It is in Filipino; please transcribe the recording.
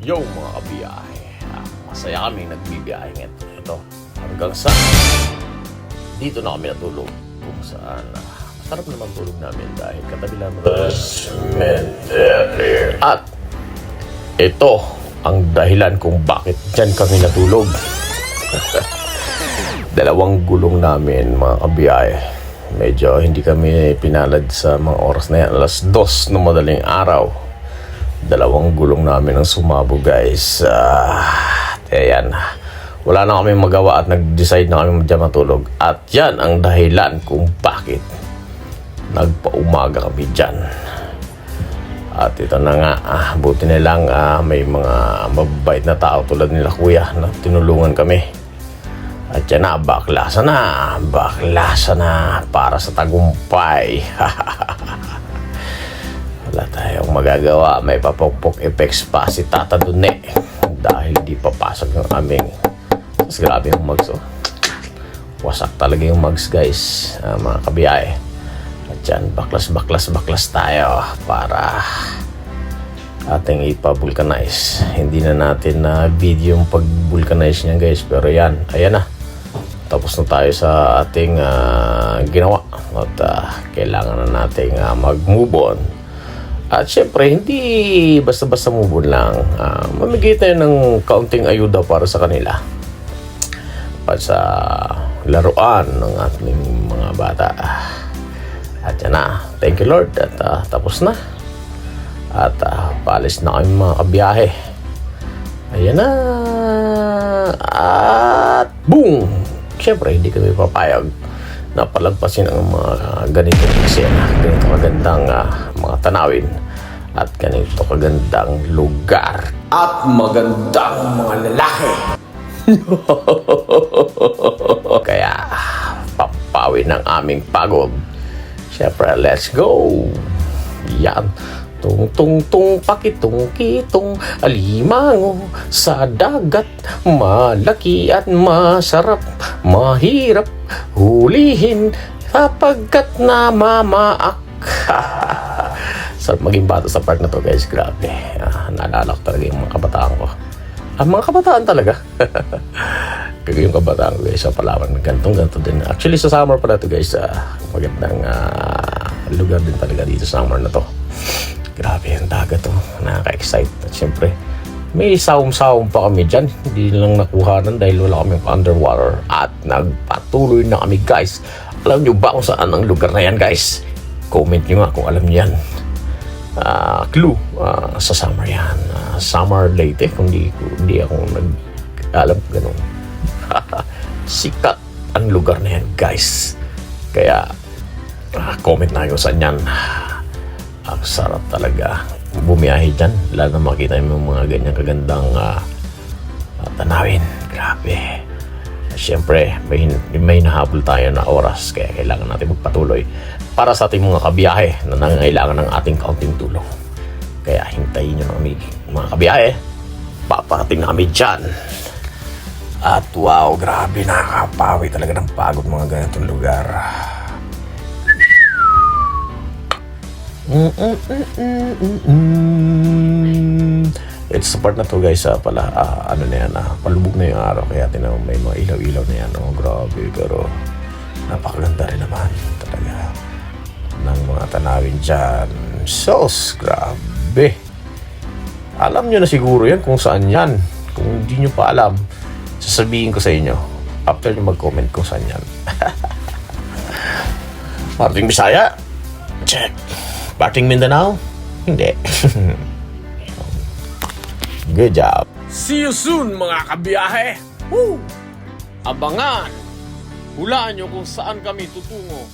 Yo mga kabiyahe, masaya kaming nagbibiyahe ngayon. Ito, hanggang sa dito na kami natulog. Kung saan, masarap naman tulog namin dahil katabi lang the cemetery. At ito ang dahilan kung bakit dyan kami natulog. Dalawang gulong namin mga kabiyahe. Medyo hindi kami pinalad sa mga oras na yan. Alas 2 ng madaling araw. Dalawang gulong namin ang sumabo, guys. Ayan. Wala na kami magawa at nag-decide na kami dyan matulog. At yan ang dahilan kung bakit nagpaumaga kami dyan. At ito na nga, buti na lang may mga mababait na tao tulad nila kuya na tinulungan kami. At yan na, baklasa na para sa tagumpay. Wala tayong magagawa, may papokpok effects pa si Tata Dune dahil di papasok yung aming. Mas grabe yung mugs, oh. Wasak talaga yung mugs, guys, mga kabiyahe. At yan, baklas tayo para ating ipa-vulcanize. Hindi na natin na video yung pag-vulcanize niya, guys, pero yan, ayan na. Tapos na tayo sa ating ginawa at kailangan na nating mag-move on. At syempre, hindi basta-basta move on lang. Mamigay tayo ng kaunting ayuda para sa kanila. Para sa laruan ng ating mga bata. At yan na. Thank you, Lord. At tapos na. At paalis na kami mga kabiyahe. Ayan na. At boom! Siyempre, hindi kami papayag na palagpasin ang mga ganitong eksena, ganito kagandang mga tanawin at ganito kagandang lugar at magandang mga lalaki. Kaya papawi ng aming pagod. Siyempre, let's go. Yan. Tung pakitong kitong alimango sa dagat, malaki at masarap, mahirap hulihin kapagkat namamaak. Sarap maging bata sa part na to, guys. Grabe. Naalala ko talaga yung mga kabataan ko. Mga kabataan talaga. Kaya yung kabataan ko, guys, sa Palawan, ganto din. Actually, sa summer pala to, guys. Magandang lugar din talaga dito sa summer na to. Grabe yung dagat, oh. Nakaka-excite. At syempre, may saum-saum pa kami dyan. Hindi lang nakuhanan dahil wala kami underwater. At nagpatuloy na kami, guys. Alam nyo ba kung saan ang lugar na yan, guys? Comment nyo nga kung alam nyo yan. Clue, sa summer yan. Summer Leyte, kung di ako nag-alam ganun. Sikat ang lugar na yan, guys. Kaya, comment na kayo saan yan. Ang sarap talaga bumiyahe dyan. Lalo na makita yung mga ganyan kagandang tanawin. Grabe. Siyempre, may nahabol tayo na oras. Kaya kailangan natin magpatuloy para sa ating mga kabiyahe na nangangailangan ng ating kaunting tulong. Kaya hintayin nyo na kami, mga kabiyahe. Paparating na kami dyan. At wow, grabe, nakakapawi talaga ng pagod mga ganitong lugar. It's sa part na to, guys, pala ano na yan, palubog na yung araw kaya tinawag may mga ilaw-ilaw na yan. Oh, grabe, pero napakaganda rin naman talaga ng mga tanawin dyan. Sos, grabe. Alam nyo na siguro yan kung saan yan. Kung hindi nyo pa alam, sasabihin ko sa inyo after nyo mag-comment kung saan yan. Parting Bisaya, check. Parting Mindanao? Hindi. Good job. See you soon, mga kabiyahe. Woo! Abangan! Hulaan nyo kung saan kami tutungo